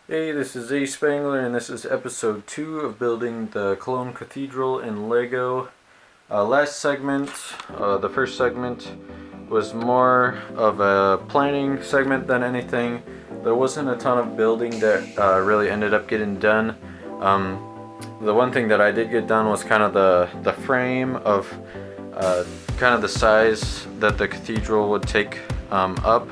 Hey, this is ASpengler, and this is episode 2 of building the Cologne Cathedral in Lego. Last segment, the first segment, was more of a planning segment than anything. There wasn't a ton of building that really ended up getting done. The one thing that I did get done was kind of the frame of kind of the size that the cathedral would take up.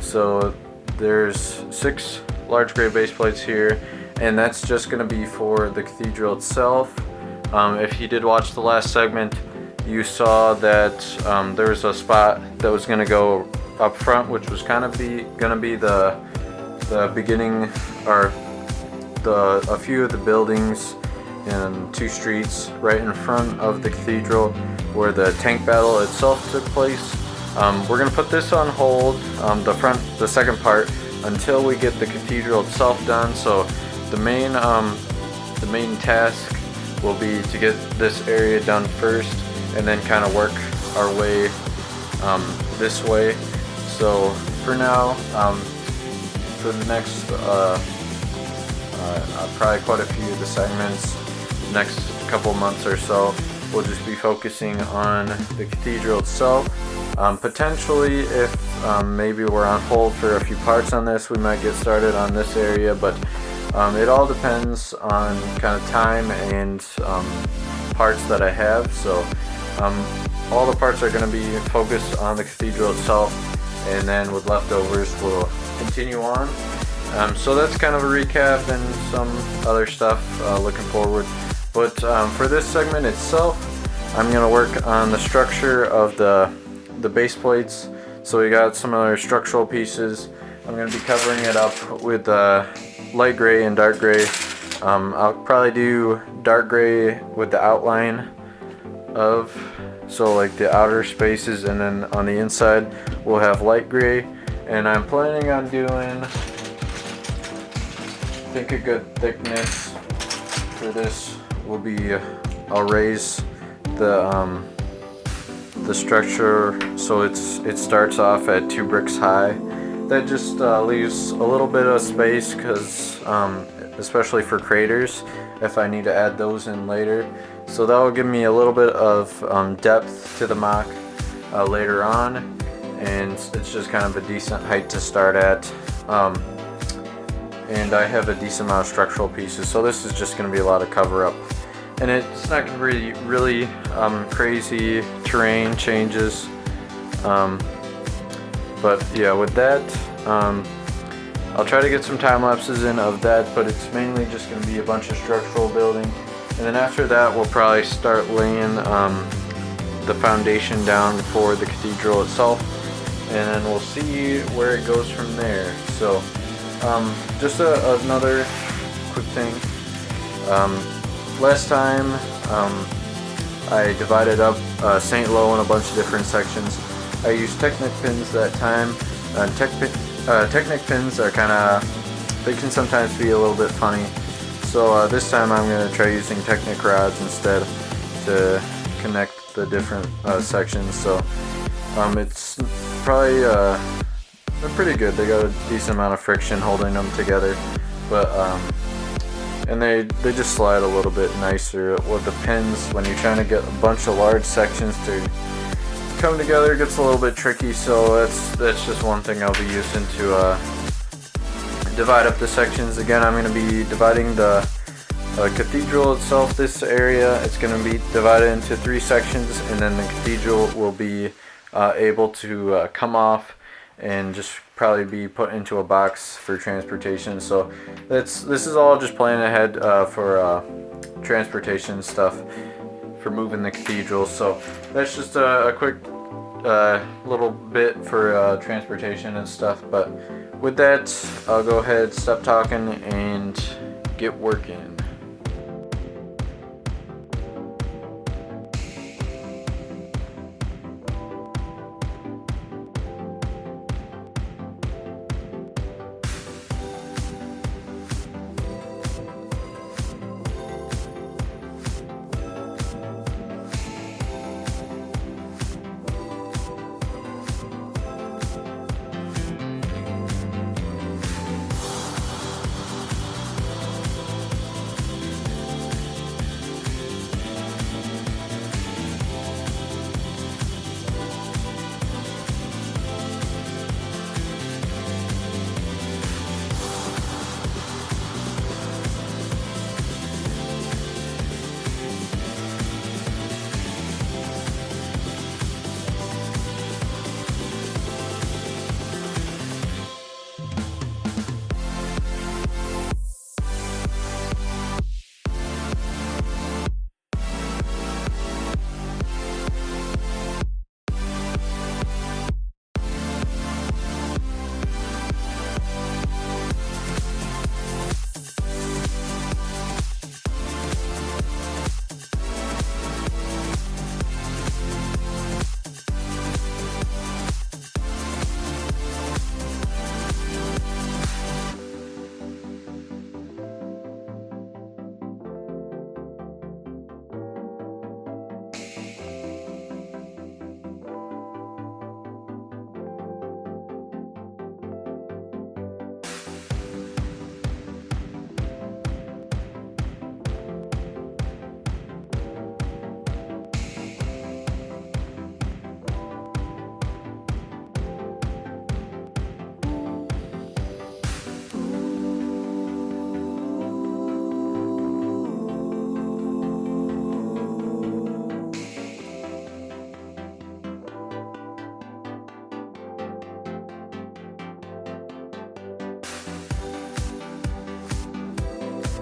So there's 6 large gray base plates here, and that's just going to be for the cathedral itself. If you did watch the last segment, you saw that there was a spot that was going to go up front, which was kind of going to be the beginning, or a few of the buildings and 2 streets right in front of the cathedral where the tank battle itself took place. We're going to put this on hold, the second part, until we get the cathedral itself done. So the main task will be to get this area done first, and then kind of work our way this way. So for now, for the next probably quite a few of the segments, next couple months or so, we'll just be focusing on the cathedral itself. Potentially, if maybe we're on hold for a few parts on this, we might get started on this area, but it all depends on kind of time and parts that I have. So all the parts are going to be focused on the cathedral itself, and then with leftovers we'll continue on. So that's kind of a recap and some other stuff looking forward. But for this segment itself, I'm going to work on the structure of the base plates. So we got some other structural pieces. I'm going to be covering it up with light gray and dark gray. I'll probably do dark gray with the outline of, so like the outer spaces, and then on the inside we'll have light gray. And I'm planning on doing, I think a good thickness for this will be, I'll raise the structure so it starts off at 2 bricks high. That just leaves a little bit of space, because especially for craters, if I need to add those in later. So that will give me a little bit of depth to the mock later on, and it's just kind of a decent height to start at. And I have a decent amount of structural pieces, so this is just going to be a lot of cover up. And it's not going to be really crazy terrain changes. But yeah, with that, I'll try to get some time lapses in of that, but it's mainly just going to be a bunch of structural building. And then after that, we'll probably start laying the foundation down for the cathedral itself, and then we'll see where it goes from there. So just another quick thing. Last time I divided up St. Lo in a bunch of different sections. I used Technic pins that time. Technic pins are kind of, they can sometimes be a little bit funny. So this time I'm going to try using Technic rods instead to connect the different sections. So it's probably they're pretty good. They got a decent amount of friction holding them together, but and they just slide a little bit nicer with the pins. When you're trying to get a bunch of large sections to come together, it gets a little bit tricky. So that's just one thing I'll be using to divide up the sections. Again, I'm going to be dividing the cathedral itself. This area, it's going to be divided into 3 sections, and then the cathedral will be able to come off and just probably be put into a box for transportation. So this is all just planning ahead for transportation stuff for moving the cathedral. So that's just a quick little bit for transportation and stuff. But with that, I'll go ahead, stop talking, and get working.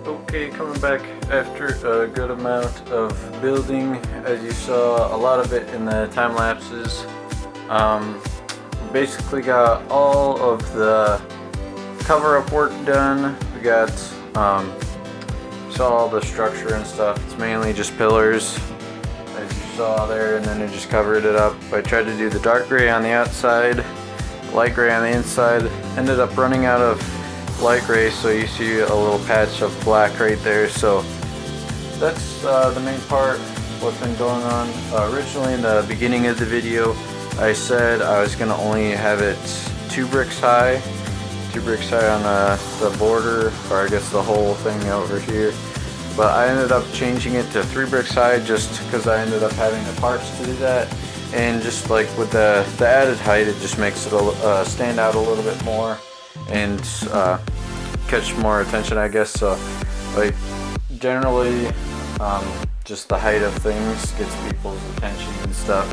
Okay, coming back after a good amount of building. As you saw, a lot of it in the time lapses. Basically got all of the cover-up work done. We got saw all the structure and stuff. It's mainly just pillars, as you saw there, and then I just covered it up. I tried to do the dark gray on the outside, light gray on the inside. Ended up running out of light gray, so you see a little patch of black right there. So that's the main part, what's been going on. Originally in the beginning of the video I said I was going to only have it 2 bricks high on the border, or I guess the whole thing over here, but I ended up changing it to 3 bricks high just because I ended up having the parts to do that, and just like with the added height, it just makes it stand out a little bit more and catch more attention, I guess. So like generally just the height of things gets people's attention and stuff,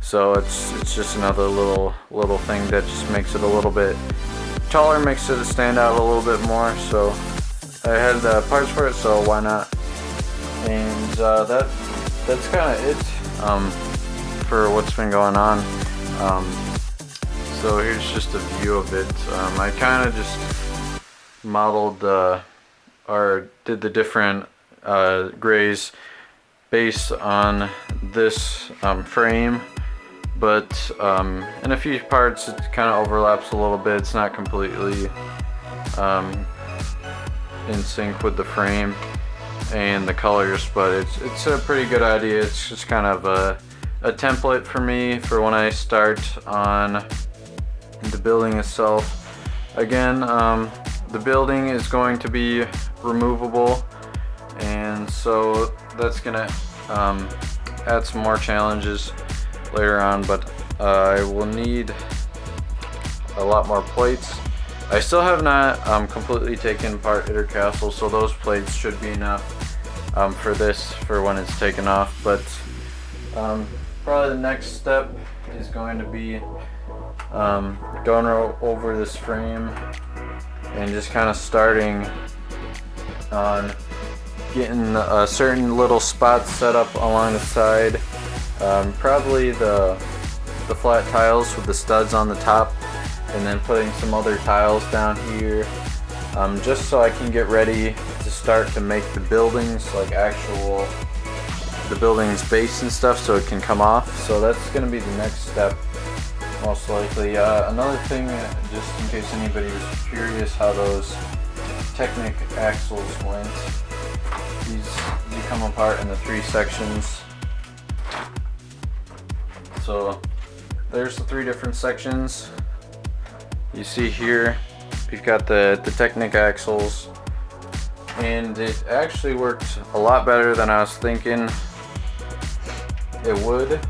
so it's just another little thing that just makes it a little bit taller, makes it stand out a little bit more. So I had the parts for it, so why not? And that's kind of it for what's been going on. So here's just a view of it. I kind of just modeled or did the different grays based on this frame, but in a few parts it kind of overlaps a little bit. It's not completely in sync with the frame and the colors, but it's a pretty good idea. It's just kind of a template for me for when I start on the building itself. Again, the building is going to be removable, and so that's gonna add some more challenges later on, but I will need a lot more plates. I still have not completely taken apart Itter Castle, so those plates should be enough for when it's taken off. But probably the next step is going to be going over this frame and just kind of starting on getting certain little spots set up along the side. Probably the flat tiles with the studs on the top, and then putting some other tiles down here, just so I can get ready to start to make the buildings, like the building's base and stuff, so it can come off. So that's going to be the next step, most likely. Another thing, just in case anybody was curious how those Technic axles went, these come apart into 3 sections. So there's the 3 different sections. You see here, we've got the Technic axles, and it actually worked a lot better than I was thinking it would.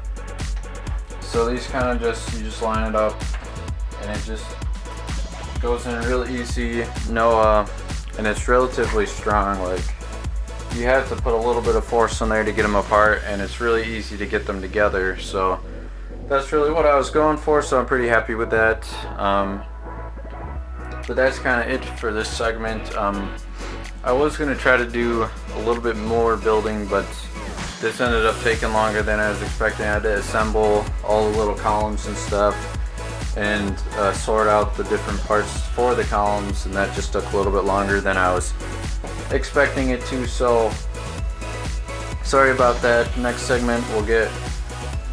So these kind of you just line it up, and it just goes in real easy. And it's relatively strong. Like, you have to put a little bit of force on there to get them apart, and it's really easy to get them together. So that's really what I was going for, so I'm pretty happy with that. But that's kind of it for this segment. I was going to try to do a little bit more building, but this ended up taking longer than I was expecting. I had to assemble all the little columns and stuff, and sort out the different parts for the columns, and that just took a little bit longer than I was expecting it to. So sorry about that. Next segment we'll get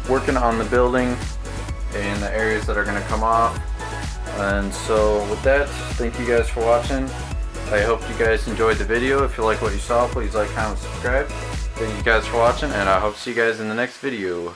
working on the building and the areas that are going to come off. And so with that, thank you guys for watching. I hope you guys enjoyed the video. If you like what you saw, please like, comment, subscribe. Thank you guys for watching, and I hope to see you guys in the next video.